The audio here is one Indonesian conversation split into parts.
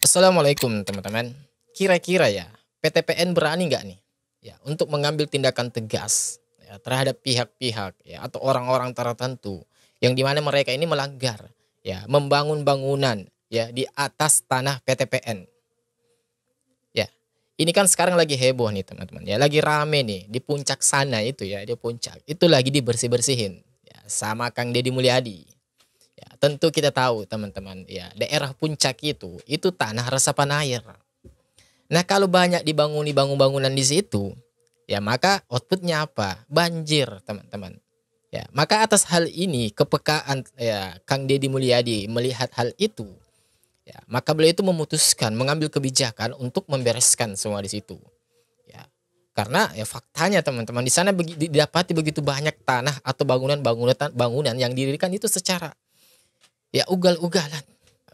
Assalamualaikum teman-teman. Kira-kira ya PTPN berani nggak nih ya untuk mengambil tindakan tegas ya, terhadap pihak-pihak ya atau orang-orang tertentu yang dimana mereka ini melanggar ya membangun bangunan ya di atas tanah PTPN ya. Ini kan sekarang lagi heboh nih teman-teman ya, lagi rame nih di puncak sana itu ya, di puncak itu lagi dibersih-bersihin ya sama Kang Deddy Mulyadi. Ya, tentu kita tahu teman-teman ya, daerah puncak itu tanah resapan air. Nah, kalau banyak bangunan di situ, ya maka outputnya apa? Banjir, teman-teman. Ya, maka atas hal ini kepekaan ya Kang Deddy Mulyadi melihat hal itu, ya, maka beliau itu memutuskan mengambil kebijakan untuk membereskan semua di situ. Ya. Karena ya faktanya teman-teman di sana didapati begitu banyak tanah atau bangunan yang didirikan itu secara ya ugal-ugalan,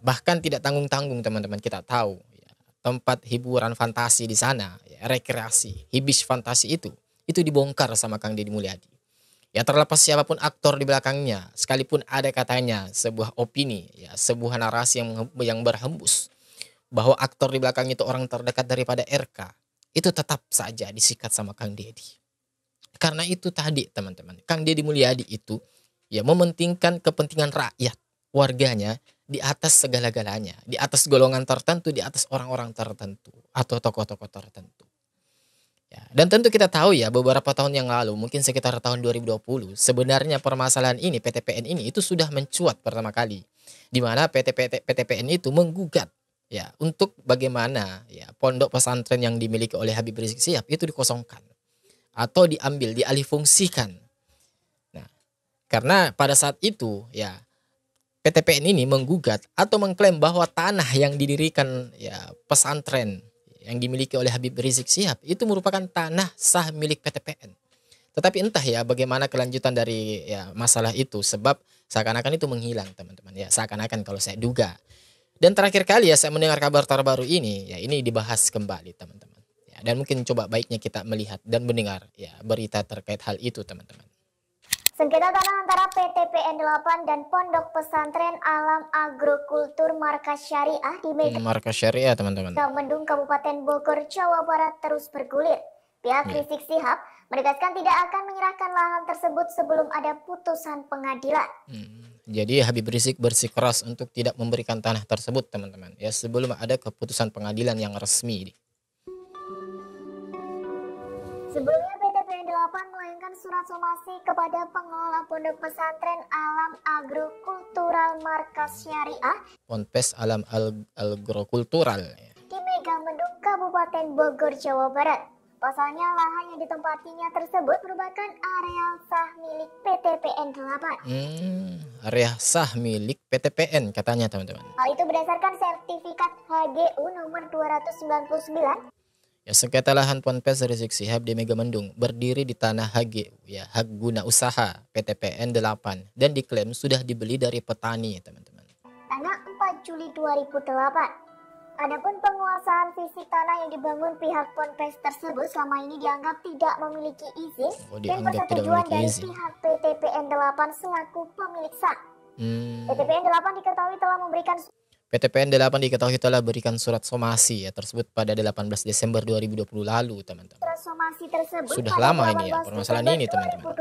bahkan tidak tanggung-tanggung teman-teman. Kita tahu ya, tempat hiburan fantasi di sana ya, rekreasi hibis fantasi itu dibongkar sama Kang Deddy Mulyadi ya. Terlepas siapapun aktor di belakangnya, sekalipun ada katanya sebuah opini ya, sebuah narasi yang berhembus bahwa aktor di belakang itu orang terdekat daripada RK, itu tetap saja disikat sama Kang Deddy. Karena itu tadi teman-teman, Kang Deddy Mulyadi itu ya mementingkan kepentingan rakyat warganya di atas segala-galanya, di atas golongan tertentu, di atas orang-orang tertentu atau tokoh-tokoh tertentu. Ya, dan tentu kita tahu ya beberapa tahun yang lalu, mungkin sekitar tahun 2020, sebenarnya permasalahan ini PTPN ini itu sudah mencuat pertama kali, di mana PTPN itu menggugat ya untuk bagaimana ya pondok pesantren yang dimiliki oleh Habib Rizik Syihab itu dikosongkan atau diambil, dialihfungsikan. Nah, karena pada saat itu ya PTPN ini menggugat atau mengklaim bahwa tanah yang didirikan ya pesantren yang dimiliki oleh Habib Rizik Syihab itu merupakan tanah sah milik PTPN. Tetapi entah ya bagaimana kelanjutan dari ya masalah itu, sebab seakan-akan itu menghilang teman-teman ya, seakan-akan kalau saya duga. Dan terakhir kali ya saya mendengar kabar terbaru ini ya, ini dibahas kembali teman-teman. Ya, dan mungkin coba baiknya kita melihat dan mendengar ya berita terkait hal itu teman-teman. Sengketa tanah antara PTPN 8 dan Pondok Pesantren Alam Agrokultur Markas Syariah di Markas Syariah teman-teman. Megamendung Kabupaten Bogor, Jawa Barat terus bergulir. Pihak Rizik Syihab menegaskan tidak akan menyerahkan lahan tersebut sebelum ada putusan pengadilan. Jadi Habib Rizik bersikeras untuk tidak memberikan tanah tersebut teman-teman ya sebelum ada keputusan pengadilan yang resmi. Sebelumnya PTPN 8 melayangkan surat somasi kepada pengelola Pondok Pesantren Alam Agrokultural Markas Syariah Ponpes Alam Agrokultural di Megamendung Kabupaten Bogor, Jawa Barat. Pasalnya lahan yang ditempatinya tersebut merupakan area sah milik PTPN 8. Area sah milik PTPN katanya teman-teman. Hal itu berdasarkan sertifikat HGU nomor 299. Ya, sengketa lahan Ponpes Rizik Syihab di Megamendung berdiri di tanah HGU ya, hak guna usaha PTPN 8, dan diklaim sudah dibeli dari petani teman-teman. Tanggal 4 Juli 2008. Adapun penguasaan fisik tanah yang dibangun pihak Ponpes tersebut selama ini dianggap tidak memiliki izin dan persetujuan dari pihak PTPN 8 selaku pemilik sah. PTPN 8 diketahui telah memberikan surat somasi ya tersebut pada 18 Desember 2020 lalu teman-teman. Surat somasi tersebut sudah lama ini ya permasalahan ini teman-teman.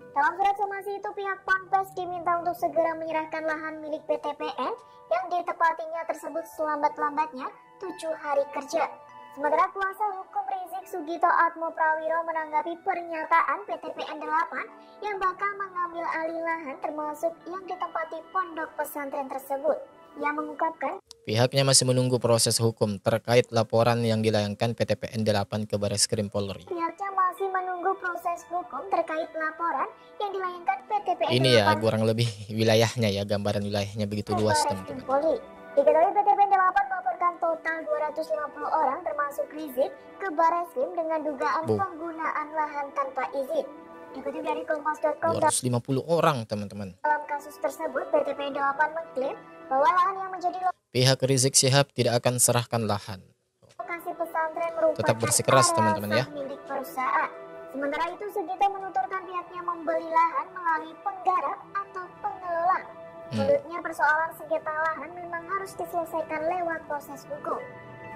Dalam surat somasi itu pihak Ponpes diminta untuk segera menyerahkan lahan milik PTPN yang ditepatinya tersebut selambat-lambatnya 7 hari kerja. Sementara kuasa hukum Rizik Sugito Atmo Prawiro menanggapi pernyataan PTPN 8 yang bakal mengambil alih lahan termasuk yang ditempati pondok pesantren tersebut. Yang mengungkapkan pihaknya masih menunggu proses hukum terkait laporan yang dilayangkan PTPN 8 ke Bareskrim Polri. Pihaknya masih menunggu proses hukum terkait laporan yang dilayangkan PTPN 8. Ini ya kurang lebih wilayahnya ya, gambaran wilayahnya begitu luas teman-teman. Diketahui PTPN 8 melaporkan total 250 orang termasuk Rizik ke Bareskrim dengan dugaan penggunaan lahan tanpa izin. Dikutip dari Kompas.com, 250 orang teman-teman. Dalam kasus tersebut PTPN 8 mengklaim bahwa lahan yang menjadi pihak Rizik Syihab tidak akan serahkan lahan. Lokasi pesantren merupakan tetap bersikeras teman-teman ya. Milik perusahaan. Sementara itu Sugito menuturkan pihaknya membeli lahan melalui penggarap atau pengelola. Menurutnya persoalan sengketa lahan memang harus diselesaikan lewat proses hukum.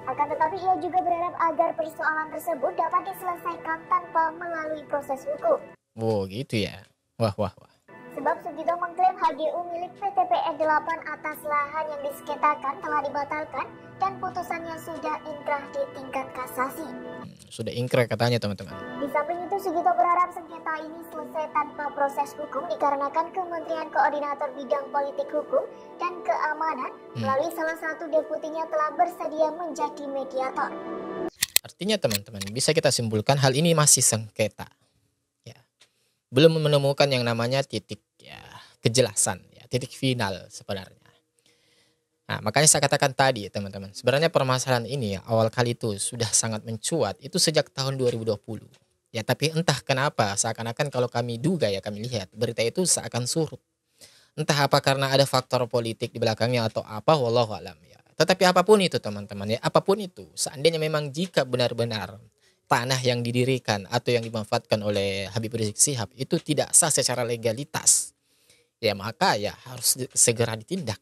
Akan tetapi ia juga berharap agar persoalan tersebut dapat diselesaikan tanpa melalui proses hukum. Wow, gitu ya. Wah. Sebab Sugito mengklaim HGU milik PTPN 8 atas lahan yang disengketakan telah dibatalkan dan putusannya sudah inkrah di tingkat kasasi. Sudah ingkrah katanya teman-teman. Di samping itu Sugito berharap sengketa ini selesai tanpa proses hukum dikarenakan Kementerian Koordinator Bidang Politik Hukum dan Keamanan melalui salah satu deputinya telah bersedia menjadi mediator. Artinya teman-teman, bisa kita simpulkan hal ini masih sengketa. Ya. Belum menemukan yang namanya titik ya kejelasan, ya, titik final sebenarnya. Nah, makanya saya katakan tadi teman-teman, sebenarnya permasalahan ini ya, awal kali itu sudah sangat mencuat itu sejak tahun 2020. Ya, tapi entah kenapa seakan-akan kalau kami duga ya, kami lihat berita itu seakan surut. Entah apa karena ada faktor politik di belakangnya atau apa, wallahu alam ya. Tetapi apapun itu teman-teman ya, apapun itu, seandainya memang jika benar-benar tanah yang didirikan atau yang dimanfaatkan oleh Habib Rizik Syihab itu tidak sah secara legalitas, ya maka ya harus segera ditindak.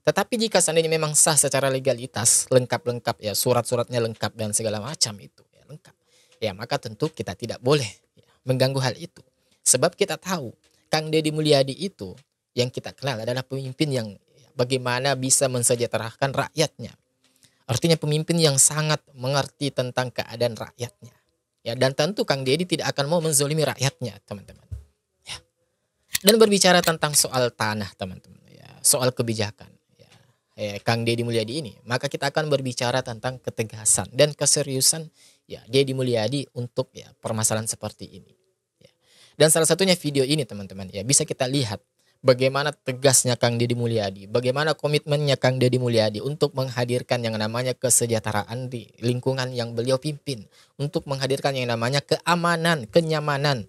Tetapi jika seandainya memang sah secara legalitas, lengkap-lengkap ya, surat-suratnya lengkap dan segala macam itu ya lengkap, ya maka tentu kita tidak boleh ya, mengganggu hal itu. Sebab kita tahu Kang Deddy Mulyadi itu yang kita kenal adalah pemimpin yang ya, bagaimana bisa mensejahterakan rakyatnya. Artinya pemimpin yang sangat mengerti tentang keadaan rakyatnya. Ya, dan tentu Kang Deddy tidak akan mau menzolimi rakyatnya, teman-teman. Ya. Dan berbicara tentang soal tanah, teman-teman, ya, soal kebijakan. Kang Deddy Mulyadi ini, maka kita akan berbicara tentang ketegasan dan keseriusan ya Deddy Mulyadi untuk ya permasalahan seperti ini. Ya. Dan salah satunya video ini teman-teman ya bisa kita lihat bagaimana tegasnya Kang Deddy Mulyadi, bagaimana komitmennya Kang Deddy Mulyadi untuk menghadirkan yang namanya kesejahteraan di lingkungan yang beliau pimpin, untuk menghadirkan yang namanya keamanan, kenyamanan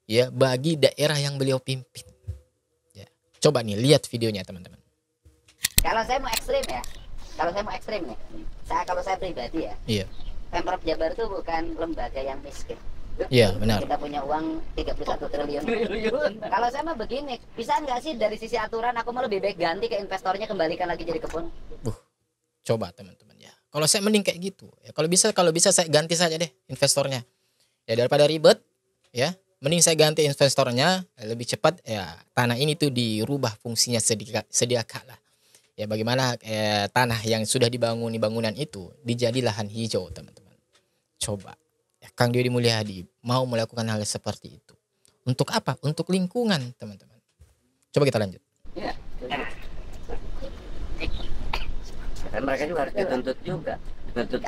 ya bagi daerah yang beliau pimpin. Ya. Coba nih lihat videonya teman-teman. Kalau saya mau ekstrim ya, kalau saya pribadi ya, Iya. Pemprov Jabar itu bukan lembaga yang miskin. Iya benar. Kita punya uang 31 triliun. Kalau saya mah begini, bisa nggak sih dari sisi aturan aku mau lebih baik ganti ke investornya, kembalikan lagi jadi kebun. Coba teman-teman ya. Kalau saya mending kayak gitu. Ya, kalau bisa saya ganti saja deh investornya. Ya daripada ribet, ya mending saya ganti investornya lebih cepat. Ya tanah ini tuh dirubah fungsinya sedia kala. Ya bagaimana tanah yang sudah dibangun bangunan itu dijadi lahan hijau teman-teman. Coba ya, Kang Deddy Mulyadi mau melakukan hal seperti itu. Untuk apa? Untuk lingkungan teman-teman. Coba kita lanjut. Ya. Dan mereka juga harus dituntut juga.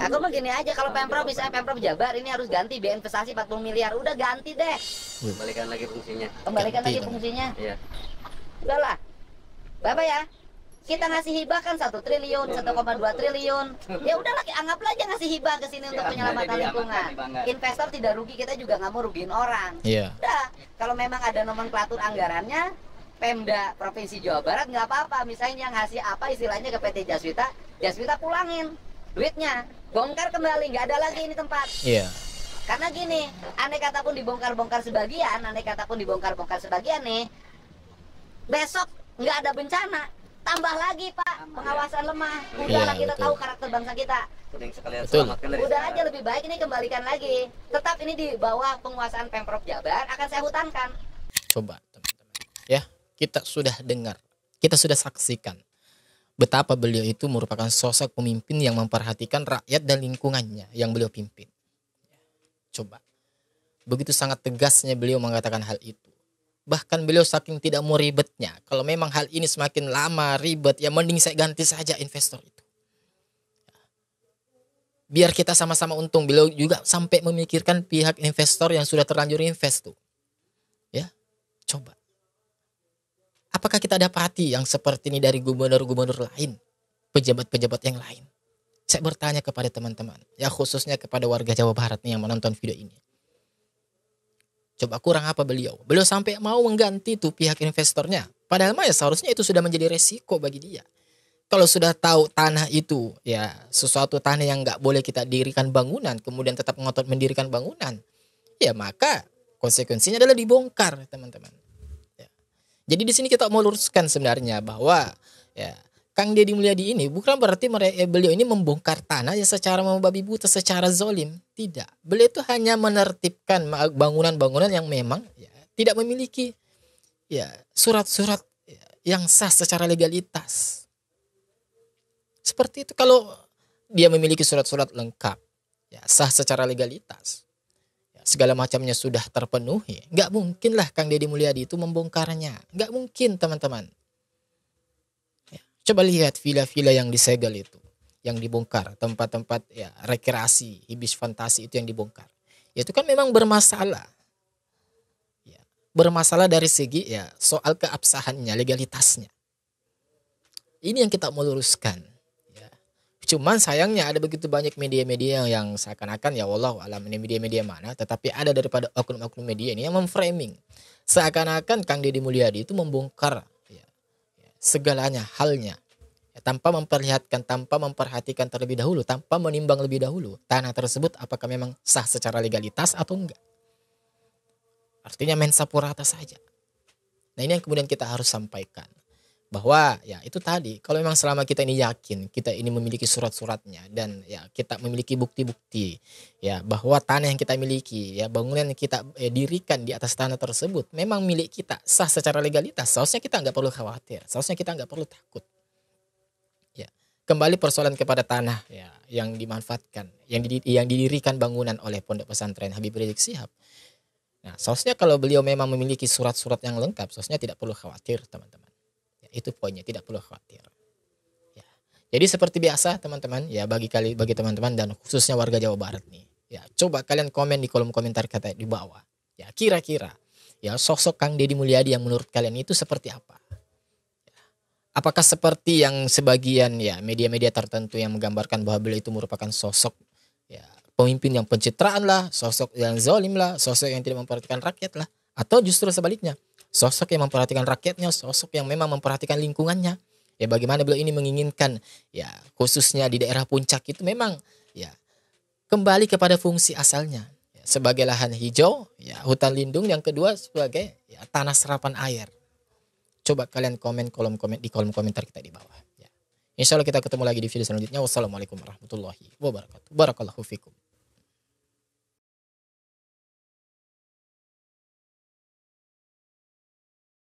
Aku mah gini aja, kalau Pemprov misalnya Pemprov Jabar ini harus ganti biaya investasi 40 miliar, udah ganti deh. Kembalikan lagi fungsinya. Fungsinya. Iya. Udahlah. Bapak ya. Kita ngasih hibah kan 1 triliun, 1,2 triliun. Ya udahlah, anggaplah aja ngasih hibah ke sini untuk penyelamatan lingkungan. Investor tidak rugi, kita juga nggak mau rugiin orang. Iya. Udah, kalau memang ada nomenklatur anggarannya, Pemda Provinsi Jawa Barat nggak apa-apa. Misalnya ngasih apa istilahnya ke PT Jaswita, Jaswita pulangin duitnya, bongkar kembali, nggak ada lagi ini tempat. Iya. Karena gini, andai kata pun dibongkar-bongkar sebagian nih, besok nggak ada bencana. Tambah lagi Pak, pengawasan lemah. Udahlah Iya, kita betul. tahu karakter bangsa kita. Betul. Udah aja lebih baik ini kembalikan lagi. Tetap ini di bawah penguasaan Pemprov Jabar, akan saya hutankan. Coba teman-teman. Ya, kita sudah dengar, kita sudah saksikan betapa beliau itu merupakan sosok pemimpin yang memperhatikan rakyat dan lingkungannya yang beliau pimpin. Coba. Begitu sangat tegasnya beliau mengatakan hal itu. Bahkan beliau saking tidak mau ribetnya. Kalau memang hal ini semakin lama ribet, ya mending saya ganti saja investor itu. Biar kita sama-sama untung. Beliau juga sampai memikirkan pihak investor yang sudah terlanjur invest tuh. Ya, coba. Apakah kita dapati yang seperti ini dari gubernur-gubernur lain? Pejabat-pejabat yang lain? Saya bertanya kepada teman-teman. Ya khususnya kepada warga Jawa Barat nih yang menonton video ini. Coba kurang apa beliau? Beliau sampai mau mengganti tuh pihak investornya. Padahal mah ya seharusnya itu sudah menjadi resiko bagi dia. Kalau sudah tahu tanah itu ya sesuatu tanah yang nggak boleh kita dirikan bangunan, kemudian tetap ngotot mendirikan bangunan, ya maka konsekuensinya adalah dibongkar teman-teman. Ya. Jadi di sini kita mau luruskan sebenarnya bahwa ya Kang Deddy Mulyadi ini bukan berarti beliau ini membongkar tanah ya secara membabi buta, secara zolim. Tidak. Beliau itu hanya menertibkan bangunan-bangunan yang memang ya, tidak memiliki ya surat-surat ya, yang sah secara legalitas. Seperti itu kalau dia memiliki surat-surat lengkap, ya sah secara legalitas. Segala macamnya sudah terpenuhi, nggak mungkinlah Kang Deddy Mulyadi itu membongkarnya, nggak mungkin teman-teman. Ya, coba lihat villa-villa yang disegel itu, yang dibongkar, tempat-tempat ya rekreasi, hibis fantasi itu yang dibongkar, ya, itu kan memang bermasalah, ya, bermasalah dari segi ya soal keabsahannya, legalitasnya. Ini yang kita mau luruskan. Cuman sayangnya ada begitu banyak media-media yang seakan-akan ya wallahu alam ini media-media mana, tetapi ada daripada oknum-oknum media ini yang memframing seakan-akan Kang Deddy Mulyadi itu membongkar ya, segalanya halnya ya, tanpa memperlihatkan, tanpa memperhatikan terlebih dahulu, tanpa menimbang lebih dahulu tanah tersebut apakah memang sah secara legalitas atau enggak. Artinya main sapu rata saja. Nah ini yang kemudian kita harus sampaikan. Bahwa ya itu tadi kalau memang selama kita ini yakin kita ini memiliki surat-suratnya dan ya kita memiliki bukti-bukti ya bahwa tanah yang kita miliki ya bangunan yang kita dirikan di atas tanah tersebut memang milik kita sah secara legalitas, seharusnya kita nggak perlu khawatir, seharusnya kita nggak perlu takut. Ya kembali persoalan kepada tanah ya yang dimanfaatkan yang didirikan bangunan oleh Pondok Pesantren Habib Rizik Syihab. Nah seharusnya kalau beliau memang memiliki surat-surat yang lengkap, seharusnya tidak perlu khawatir teman-teman. Itu poinnya, tidak perlu khawatir ya. Jadi seperti biasa teman-teman ya bagi teman-teman dan khususnya warga Jawa Barat nih ya, coba kalian komen di kolom komentar kata di bawah ya, kira-kira ya sosok Kang Deddy Mulyadi yang menurut kalian itu seperti apa ya, apakah seperti yang sebagian ya media-media tertentu yang menggambarkan bahwa beliau itu merupakan sosok ya pemimpin yang pencitraan lah, sosok yang zalim lah, sosok yang tidak memperhatikan rakyat lah, atau justru sebaliknya sosok yang memperhatikan rakyatnya, sosok yang memang memperhatikan lingkungannya. Ya bagaimana beliau ini menginginkan ya khususnya di daerah puncak itu memang ya kembali kepada fungsi asalnya ya, sebagai lahan hijau, ya hutan lindung, yang kedua sebagai ya tanah serapan air. Coba kalian komen di kolom komentar kita di bawah ya. Insya Allah kita ketemu lagi di video selanjutnya. Wassalamualaikum warahmatullahi wabarakatuh. Barakallahu fikum.